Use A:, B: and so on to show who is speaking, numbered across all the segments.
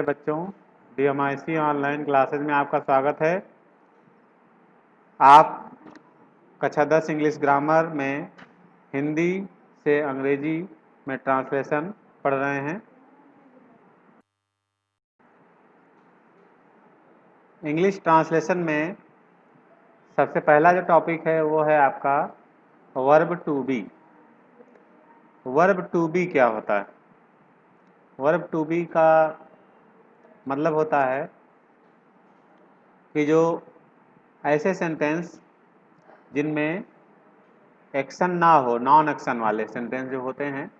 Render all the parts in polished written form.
A: बच्चों, DMIC online classes में आपका स्वागत है। आप कक्षा 10 इंग्लिश ग्रामर में हिंदी से अंग्रेजी में ट्रांसलेशन पढ़ रहे हैं। इंग्लिश ट्रांसलेशन में सबसे पहला जो टॉपिक है वो है आपका verb to be. Verb to be क्या होता है? वर्ब टू बी का मतलब होता है कि जो ऐसे सेंटेंस जिनमें एक्शन ना हो, नॉन एक्शन वाले सेंटेंस जो होते हैं,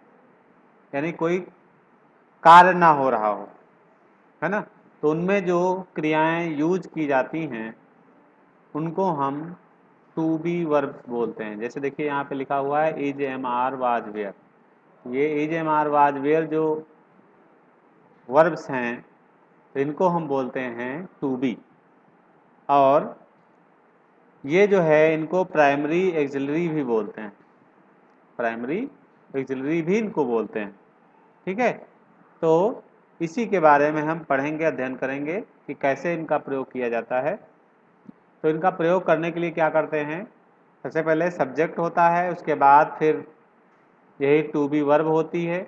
A: यानी कोई कार्य ना हो रहा हो, है ना, तो उनमें जो क्रियाएं यूज की जाती हैं उनको हम टू बी वर्ब बोलते हैं। जैसे देखिए यहाँ पे लिखा हुआ है is am are was were. ये is am are was were जो वर्ब्स हैं इनको हम बोलते हैं टू बी। और ये जो है इनको प्राइमरी एक्सिलरी भी बोलते हैं। प्राइमरी एक्सिलरी भी इनको बोलते हैं। ठीक है, तो इसी के बारे में हम पढ़ेंगे, अध्ययन करेंगे कि कैसे इनका प्रयोग किया जाता है। तो इनका प्रयोग करने के लिए क्या करते हैं? सबसे पहले सब्जेक्ट होता है, उसके बाद फिर यही टू बी वर्ब होती है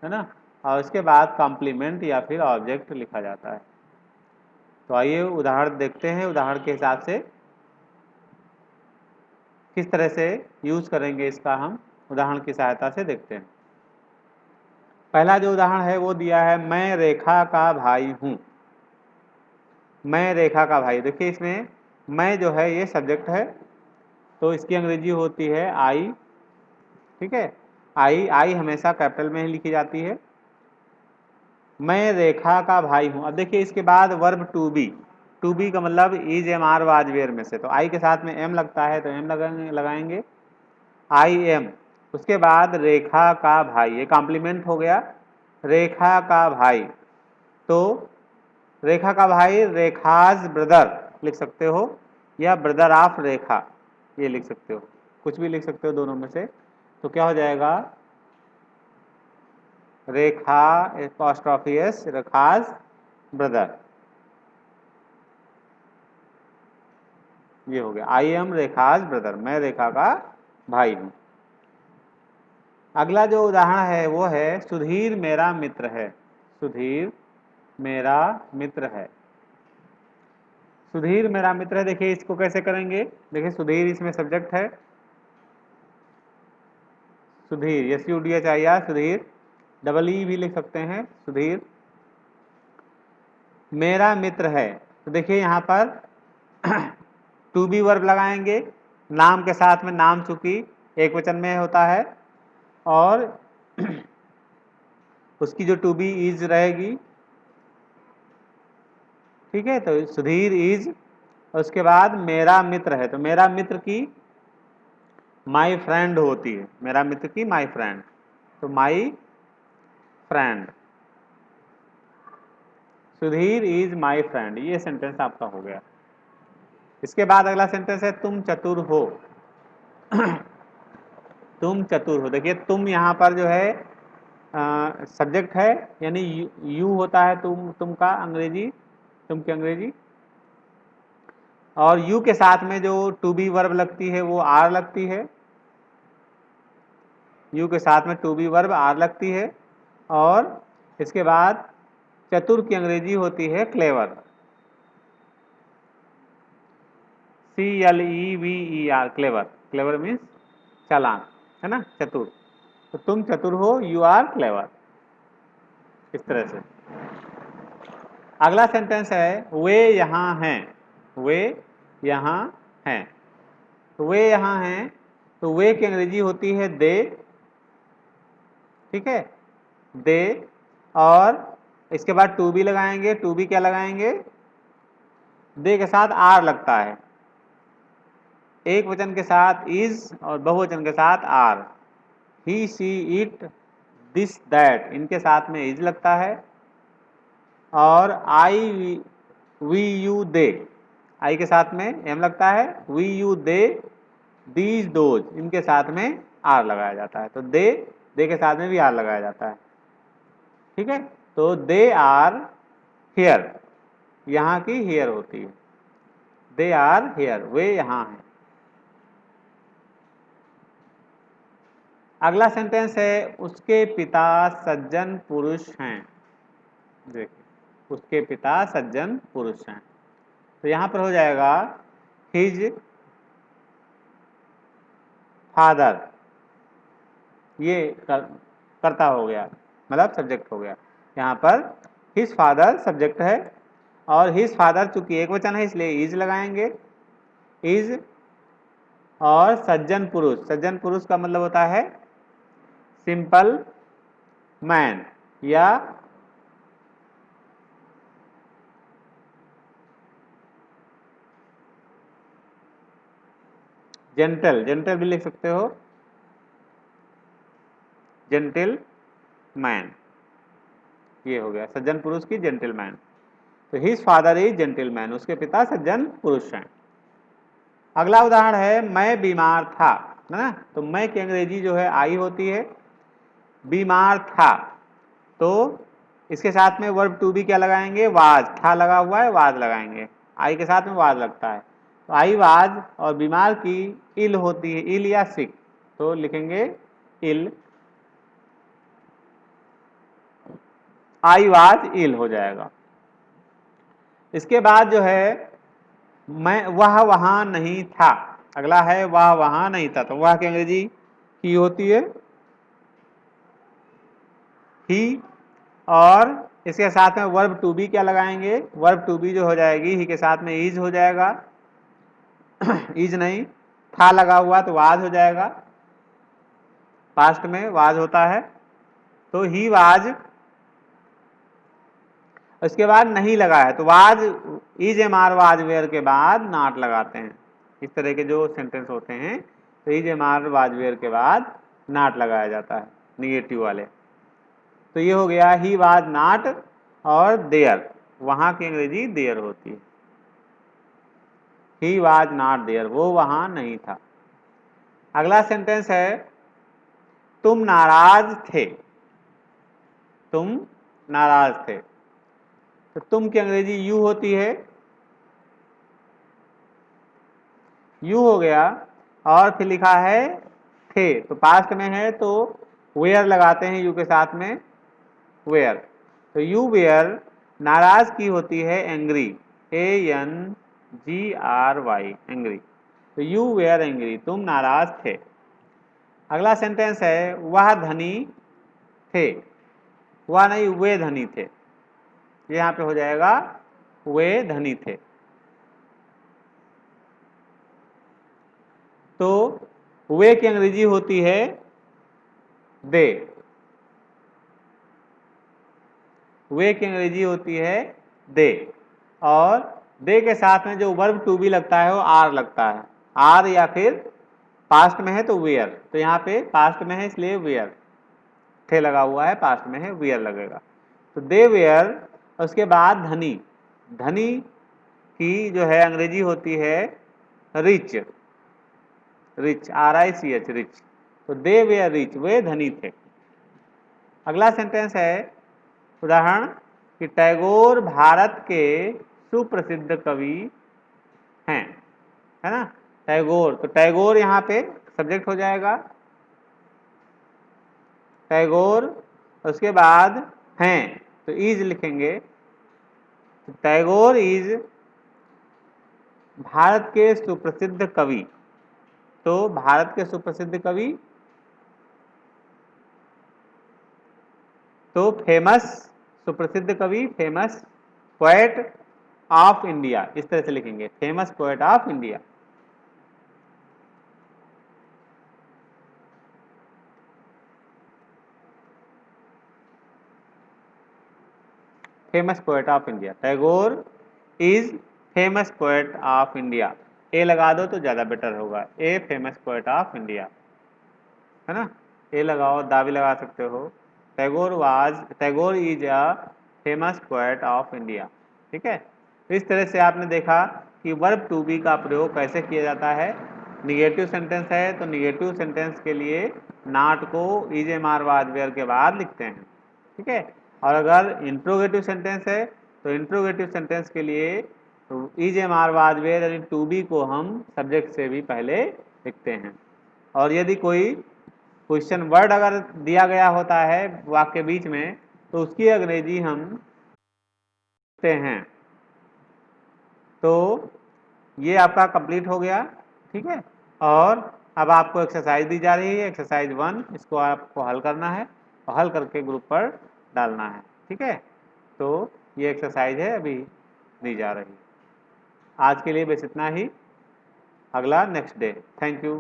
A: ना, और उसके बाद कॉम्प्लीमेंट या फिर ऑब्जेक्ट लिखा जाता है। तो आइए उदाहरण देखते हैं, उदाहरण के हिसाब से किस तरह से यूज करेंगे इसका हम उदाहरण की सहायता से देखते हैं। पहला जो उदाहरण है वो दिया है मैं रेखा का भाई हूं। मैं रेखा का भाई। देखिए इसमें मैं जो है ये सब्जेक्ट है, तो इसकी अंग्रेजी होती है आई। ठीक है, आई हमेशा कैपिटल में ही लिखी जाती है। मैं रेखा का भाई हूं। अब देखिए इसके बाद verb to be. To be का मतलब is am are was were में से, तो आई के साथ में एम लगता है तो एम लगाएंगे आई एम। उसके बाद रेखा का भाई, ये कॉम्प्लीमेंट हो गया, रेखा का भाई। तो रेखा का भाई रेखाज ब्रदर लिख सकते हो, या ब्रदर ऑफ रेखा ये लिख सकते हो, कुछ भी लिख सकते हो दोनों में से। तो क्या हो जाएगा? रेखा एपॉस्ट्रोफी एस, रेखाज ब्रदर, ये हो गया आई एम रेखाज ब्रदर, मैं रेखा का भाई हूं। अगला जो उदाहरण है वो है सुधीर मेरा मित्र है। सुधीर मेरा मित्र है। सुधीर मेरा मित्र है। देखिए इसको कैसे करेंगे? देखिए सुधीर इसमें सब्जेक्ट है, Sudhir SUDHIR, Sudhir double E भी लिख सकते हैं, सुधीर मेरा मित्र है। तो देखिए यहाँ पर टू बी वर्ब लगाएंगे, नाम के साथ में, नाम चूंकि एक वचन में होता है, और उसकी जो टू बी इज रहेगी। ठीक है, तो सुधीर इज, उसके बाद मेरा मित्र है, तो मेरा मित्र की माई फ्रेंड होती है, मेरा मित्र की माई फ्रेंड, तो my friend, Sudhir is my friend. ये सेंटेंस आपका हो गया। इसके बाद अगला सेंटेंस है तुम चतुर हो। तुम चतुर हो। देखिए तुम यहाँ पर जो है सब्जेक्ट है, यानी यू होता है तुम का अंग्रेजी, तुम की अंग्रेजी, और यू के साथ में जो टू बी वर्ब लगती है वो आर लगती है। यू के साथ में टू बी वर्ब आर लगती है, और इसके बाद चतुर की अंग्रेजी होती है clever, CLEVER, clever. Clever means चालाक, है ना, चतुर। तो तुम चतुर हो, यू आर क्लेवर, इस तरह से। अगला सेंटेंस है वे यहाँ हैं। वे यहाँ हैं। तो वे यहाँ हैं, तो वे की अंग्रेजी होती है दे। ठीक है, दे, और इसके बाद टू बी लगाएंगे। टू बी क्या लगाएंगे? दे के साथ आर लगता है, एक वचन के साथ इज और बहुवचन के साथ are. He she it this that, इनके साथ में इज लगता है, और आई वी यू दे, आई के साथ में एम लगता है, we you they these those, इनके साथ में आर लगाया जाता है। तो दे के साथ में भी आर लगाया जाता है। ठीक है, तो दे आर हियर, यहाँ की हियर होती है, दे आर हियर, वे यहाँ हैं। अगला सेंटेंस है उसके पिता सज्जन पुरुष हैं। देखिए, उसके पिता सज्जन पुरुष हैं, तो यहां पर हो जाएगा हिज फादर, ये कर्ता हो गया, मतलब सब्जेक्ट हो गया। यहाँ पर हिज फादर सब्जेक्ट है, और हिज फादर चूंकि एक वचन है इसलिए इज लगाएंगे, इज। और सज्जन पुरुष, सज्जन पुरुष का मतलब होता है सिंपल मैन या जेंटल, जेंटल भी लिख सकते हो, जेंटिल मैन, ये हो गया सज्जन पुरुष की जेंटिल मैन। तो his father is gentleman, उसके पिता सज्जन पुरुष हैं। अगला उदाहरण है मैं बीमार था, है ना। तो मैं की अंग्रेजी जो है आई होती है, बीमार था, तो इसके साथ में वर्ब टू बी क्या लगाएंगे, वाज, था लगा हुआ है वाज लगाएंगे, आई के साथ में वाज लगता है, तो आई वाज। और बीमार की इल होती है, इल या सिक, तो लिखेंगे इल, आई वाज इल हो जाएगा। इसके बाद जो है मैं, वह वहां नहीं था, अगला है वह वहां नहीं था, तो वह की अंग्रेजी ही होती है, ही। और इसके साथ में वर्ब टू बी क्या लगाएंगे, वर्ब टू बी जो हो जाएगी ही के साथ में इज हो जाएगा, इज नहीं, था लगा हुआ तो वाज हो जाएगा, पास्ट में वाज होता है, तो ही वाज। उसके बाद नहीं लगा है तो was, is am are was were के बाद नॉट लगाते हैं। इस तरह के जो सेंटेंस होते हैं तो is am are was were के बाद नॉट लगाया जाता है, निगेटिव वाले। तो ये हो गया ही वाज नॉट, और देयर, वहां की अंग्रेजी देयर होती है, ही वाज नॉट देयर, वो वहां नहीं था। अगला सेंटेंस है तुम नाराज थे, तुम नाराज थे, तो तुम की अंग्रेजी यू होती है, यू हो गया। और फिर लिखा है थे, तो पास्ट में है तो वेयर लगाते हैं यू के साथ में, वेयर, तो यू वेयर। नाराज की होती है एंग्री, ANGRY, एंग्री, तो यू वेयर एंग्री, तुम नाराज थे। अगला सेंटेंस है वह धनी थे, वह नहीं वे धनी थे, यहाँ पे हो जाएगा वे धनी थे। तो वे की अंग्रेजी होती है दे, वे की अंग्रेजी होती है दे, और दे के साथ में जो वर्ब टू बी लगता है वो आर लगता है, आर, या फिर पास्ट में है तो वेयर, तो यहाँ पे पास्ट में है इसलिए वेयर, थे लगा हुआ है, पास्ट में है वेयर लगेगा, तो दे वेयर। उसके बाद धनी, धनी की जो है अंग्रेजी होती है रिच, रिच, RICH, रिच, तो दे वेयर रिच, वे धनी थे। अगला सेंटेंस है उदाहरण कि टैगोर भारत के सुप्रसिद्ध कवि हैं, है ना। टैगोर, तो टैगोर यहाँ पे सब्जेक्ट हो जाएगा, टैगोर। उसके बाद हैं तो इज लिखेंगे, तो टैगोर इज भारत के सुप्रसिद्ध कवि, तो भारत के सुप्रसिद्ध कवि, तो फेमस, सुप्रसिद्ध कवि, फेमस पोएट ऑफ इंडिया, इस तरह से लिखेंगे, famous poet of India. Famous poet of India, Tagore is famous poet of India, a लगा दो तो ज्यादा बेटर होगा, a famous poet of India, है ना, ए लगाओ, दा भी लगा सकते हो। Tagore is a famous poet of India, ठीक है। इस तरह से आपने देखा कि वर्ब टू बी का प्रयोग कैसे किया जाता है। निगेटिव सेंटेंस है तो निगेटिव सेंटेंस के लिए नॉट को is am are was were के बाद लिखते हैं, ठीक है। और अगर इंट्रोगेटिव सेंटेंस है तो इंट्रोगेटिव सेंटेंस के लिए is am are was were यानी टू बी को हम सब्जेक्ट से भी पहले लिखते हैं। और यदि कोई क्वेश्चन वर्ड अगर दिया गया होता है वाक्य बीच में तो उसकी अंग्रेजी हम लिखते हैं। तो ये आपका कंप्लीट हो गया, ठीक है। और अब आपको एक्सरसाइज दी जा रही है, एक्सरसाइज 1, इसको आपको हल करना है और हल करके ग्रुप पर डालना है, ठीक है। तो ये एक्सरसाइज है अभी दी जा रही है। आज के लिए बस इतना ही, अगला नेक्स्ट डे। Thank you.